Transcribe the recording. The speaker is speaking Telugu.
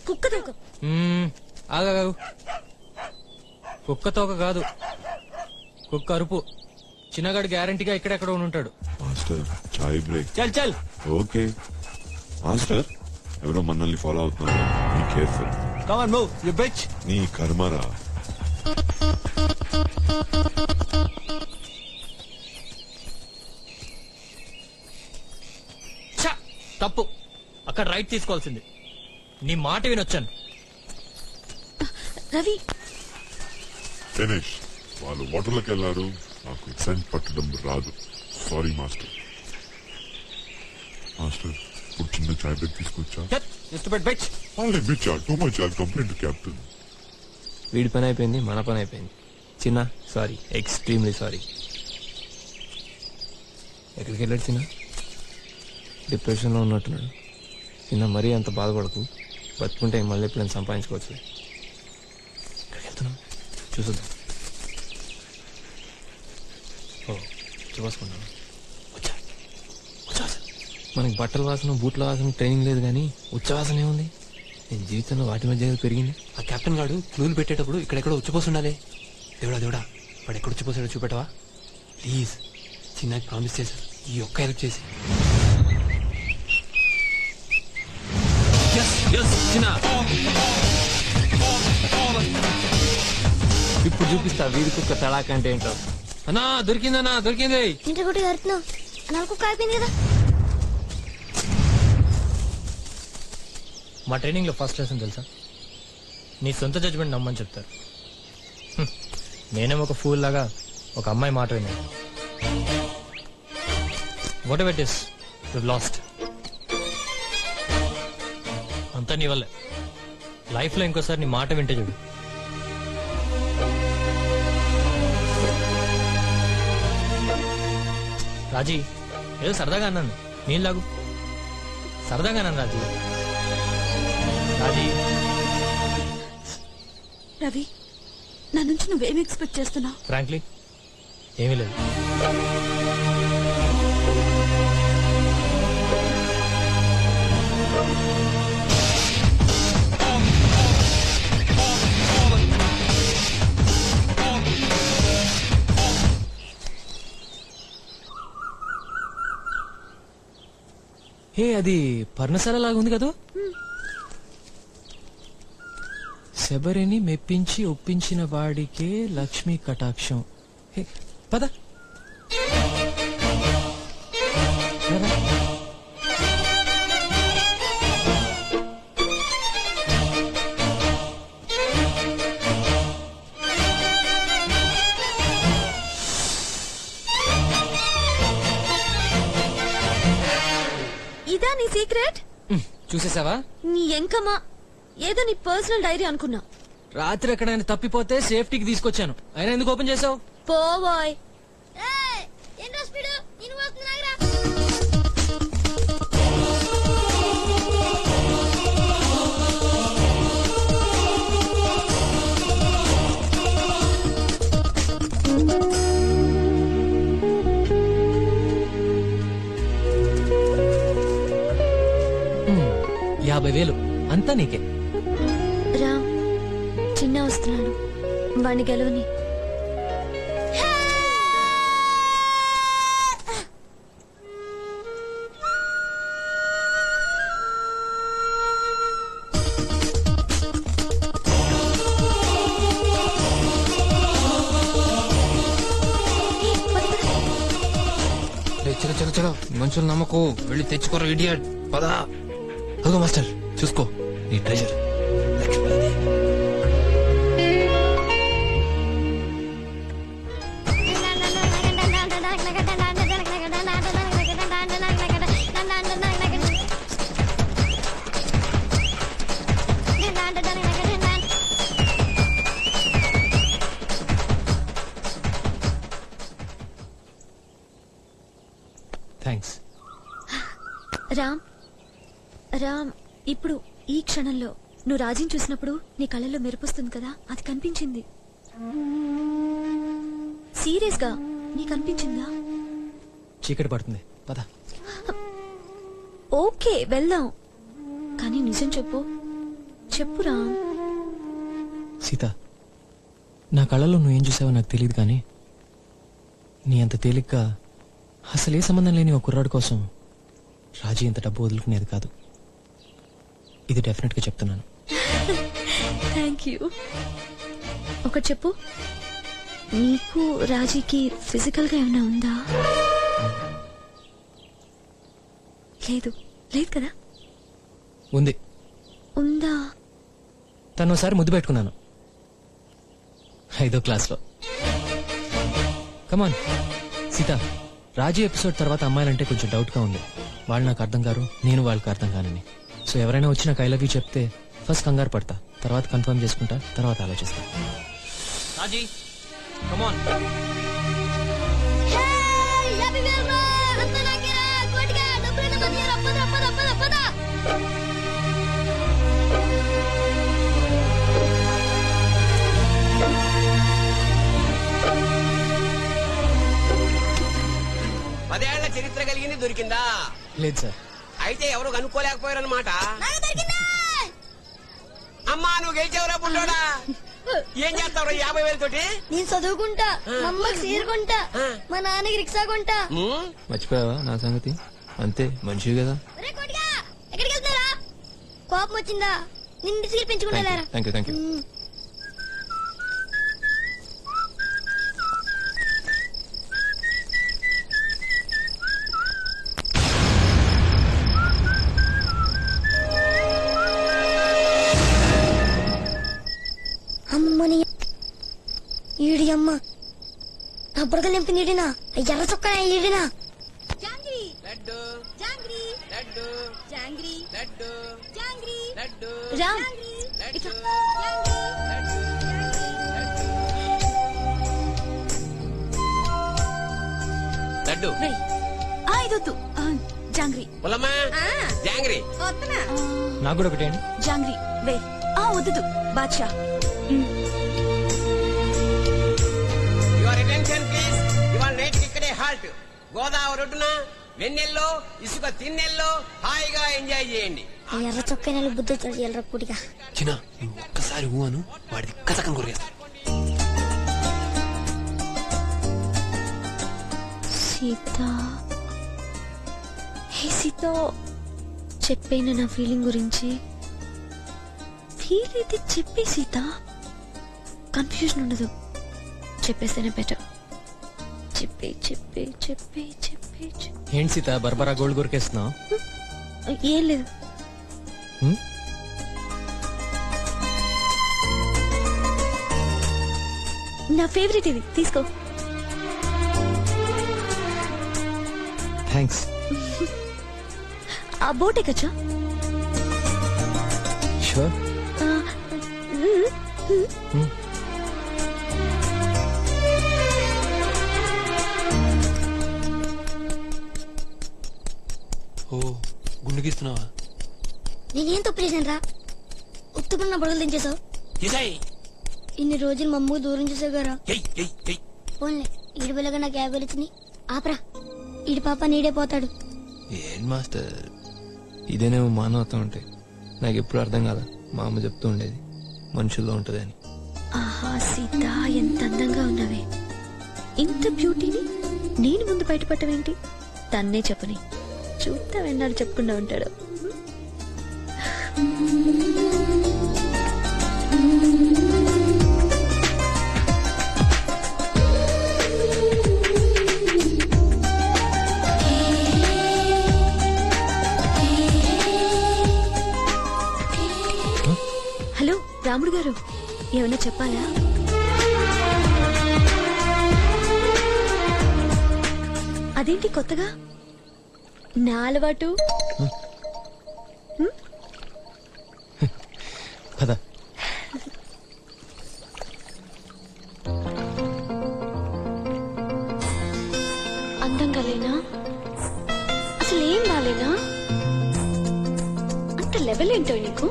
కుక్క తోక. ఆగాగు. కుక్క తోక కాదు, కుక్క అరుపు. చిన్నగాడు గ్యారంటీగా ఇక్కడెక్కడ ఉంటాడు. Master chai break. చల్ చల్. ఓకే మాస్టర్, ఎవరో మనల్ని ఫాలో అవుతున్నారు. Be careful. Come on move you bitch. నీ కర్మరా. తప్పు, అక్కడ రైట్ తీసుకోవాల్సింది. నీ మాట వినొచ్చాను. రవి ఫినిష్. వాళ్ళు వాటర్లోకి వెళ్ళారు. నాకు సెంట్ పట్టడం రాదు. Sorry master. మాస్టర్ ఇప్పుడు చిన్న చాయ్ బ్రేక్ తీసుకొచ్చా. Too much complaint captain. వీడి పని అయిపోయింది, మన పని అయిపోయింది. చిన్న సారీ, ఎక్స్ట్రీమ్లీ సారీ. ఎక్కడికి వెళ్ళాడు చిన్న? డిప్రెషన్లో ఉన్నట్టున్నాడు. చిన్న మరీ అంత బాధపడకు, బతుకుంటే మళ్ళీ ఎప్పుడైనా సంపాదించుకోవచ్చు. ఎక్కడికి వెళ్తున్నాం చూసొద్దాం. ఓ చూసుకుంటాం. మనకి బట్టల వాసన, బూట్ల వాసన ట్రైనింగ్ లేదు, కానీ ఉచ్చవాసన ఏముంది? నేను జీవితంలో వాటి మధ్య పెరిగింది. ఆ కెప్టెన్ గాడు క్లూలు పెట్టేటప్పుడు ఇక్కడెక్కడో ఉచ్చిపోతుండాలి. దేవుడా దేవుడా, వాడు ఎక్కడ ఉచ్చిపోసాడో చూపెట్టవా ప్లీజ్. చిన్నకి ప్రామిస్ చేశారు, ఈ ఒక్క హెల్ప్ చేసి. ఇప్పుడు చూపిస్తా వీరికి ఒక తడాక అంటే ఏంటో. అన్నా దొరికిందన్నా, దొరికింది. ఇంటి గుట్టి కడుతున్నావు, నాకు అయిపోయింది కదా. మా ట్రైనింగ్ లో ఫస్ట్ లెసన్ తెలుసా? నీ సొంత జడ్జ్మెంట్ నమ్మని చెప్తారు. నేనేమో ఒక ఫూల్ లాగా ఒక అమ్మాయి మాట విన్నాను. What ever it is, you last. అంతా నీ వల్లే. లైఫ్ లో ఇంకోసారి నీ మాట వింటే చూడు. రాజీ, ఏదో సరదాగా అన్నాను, నీళ్ళు లాగు. సరదాగా అన్నాను రాజీ. రాజీ, రవి, నా నుంచి నువ్వేమి ఎక్స్పెక్ట్ చేస్తున్నావు? ఫ్రాంక్లీ ఏమీ లేదు. హే, అది పర్ణశాల లాగా ఉంది కదా. శబరిని మెప్పించి ఒప్పించిన వాడికే లక్ష్మీ కటాక్షం. హే పద. ఇదా నీ సీక్రెట్? చూసేసావా? నీ ఎంకమా, ఏదో నీ పర్సనల్ డైరీ అనుకున్నా. రాత్రి ఎక్కడైనా తప్పిపోతే సేఫ్టీకి తీసుకొచ్చాను, అయినా ఎందుకు ఓపెన్ చేసావు? పోవాయ్. $50,000 అంతా నీకే. రామ్, చిన్న వస్తున్నాడు, వాణ్ణి గెలవని. చలో చలో చలో, మనుషులు నమ్మకు, వెళ్ళి తెచ్చుకోరు ఇడియట్. పదా. అదిగో మాస్టర్, చూసుకో నీ ట్రెజర్. థ్యాంక్స్. రామ్, రామ్, ఇప్పుడు ఈ క్షణంలో నువ్వు రాజీని చూసినప్పుడు నీ కళ్ళల్లో మెరుపుస్తుంది కదా, అది కనిపించింది. సీరియస్ గా నీకు అనిపించిందా? చీకటి పడుతుంది, పద. ఓకే వెళ్దాం, కానీ నిజం చెప్పు, చెప్పు రామ్. సీత, నా కళ్ళలో నువ్వేం చూసావో నాకు తెలియదు కానీ నీ అంత తేలిగ్గా అసలు ఏ సంబంధం లేని ఒక కుర్రాడు కోసం రాజీ ఇంత డబ్బు వదులుకునేది కాదు. ఇది డెఫినెట్గా చెప్తున్నాను. Thank you. ఒకటి చెప్పు, నీకు రాజీకి ఫిజికల్ గా ఏమైనా ఉందా? లేదు లేదు కదా? ఉంది. ఉందా? తను ఒకసారి ముద్దు పెట్టుకున్నాను 5వ క్లాస్లో. కమాన్ సీత, రాజీ ఎపిసోడ్ తర్వాత అమ్మాయిలంటే కొంచెం డౌట్గా ఉంది. వాళ్ళు నాకు అర్థం కారు, నేను వాళ్ళకి అర్థం కానని. సో ఎవరైనా వచ్చి నాకు ఐ లవ్ యూ చెప్తే ఫస్ట్ కంగారు పడతా, తర్వాత కన్ఫర్మ్ చేసుకుంటా, తర్వాత ఆలోచిస్తా. రాజీ కమాన్. పదేళ్ల చరిత్ర కలిగింది దొరికిందా? లేదు సార్. అయితే ఎవరు కనుక్కోలేకపోయారనమాట. అమ్మా నువ్వు గెలిచావురా బుల్లోడా. ఏం చేస్తావు 50,000 తోటి? నేను చదువుకుంటా, మా అమ్మకి సీర కొంటా, మా నాన్నకి రిక్షా కొంటా. మర్చిపోయావా నా సంగతి? అంతే, మంచివి కదా. ఒరే కోటిగా, ఎక్కడికి వెళ్తున్నారా? కోపం వచ్చిందా? నిన్ను సీర పెంచుకుంటారా? Thank you thank you. అమ్మని ఈడి అమ్మ నా బుడగలు నింపి నీడినా, ఎర్ర చొక్క ఈడినా. లడ్డు లడ్డు లడ్డు లడ్డు రామ్ లడ్డు. లడ్డు ఇదొద్దు. జాంగ్రీ. పుల్లమ్మా జాంగ్రీ. నాకు కూడా ఒకటేండి. జాంగ్రీ వే. వద్దు బాద్షా. Your attention please. ఇవాళ నైట్ ఇక్కడే హాల్ట్. గోదావరి ఒడ్డున వెన్నెల్లో ఇసుక తిన్నెల్లో హాయిగా ఎంజాయ్ చేయండి. ఎర్ర చొక్క నెల బుద్ధి ఎర్ర కోటిగా. చిన్న నువ్వు ఒక్కసారి ఊహను వాడిది కథకం కొరిగేస్తా. సీత, హే సీత, చెప్పేనా నా ఫీలింగ్ గురించి? ఫీల్ అయితే చెప్పే సీత, కన్ఫ్యూజన్ ఉండదు. చెప్పేస్తేనే బెటర్. చెప్పే చెప్పే చెప్పే చెప్పే చెప్పే. ఏంటి సీత, బర్బరా గోల్డ్ కొరికేస్తున్నావు? ఏం లేదు. నా ఫేవరెట్ ఇది, తీసుకో. థ్యాంక్స్. ఆ బోటే కచ్చా. షూర్. ఓ గుండు గీస్తున్నావా? నేనేం తప్పు చేశాను రా? ఉత్తుకున్న బుడగలు దించేసావు. ఇన్ని రోజులు మా అమ్మ దూరం చేసావు గారా. పోన్లే, ఈడి పిల్లగా నాకు 50,000 ఇచ్చింది. ఆపరా, ఈడి పాప నీడే పోతాడు. ఏం మాస్టర్, ఇదేనేమో మానవత్వం అంటే నాకు ఎప్పుడు అర్థం కాదా. మా అమ్మ చెప్తూ ఉండేది మనుషుల్లో ఉంటది అని. ఆహా సీత, ఎంత అందంగా ఉన్నావే. ఇంత బ్యూటీని నేను ముందు బయటపడటమేంటి? తన్నే చెప్పని చూస్తా వెన్నారు చెప్పుకుండా ఉంటాడు. హలో రాముడు గారు, ఏమన్నా చెప్పాలా? అదేంటి కొత్తగా? నా అలవాటు. పద. అందంగా లేనా? అసలు ఏం బాలేనా? అంత లెవెల్ ఏంటో నీకు?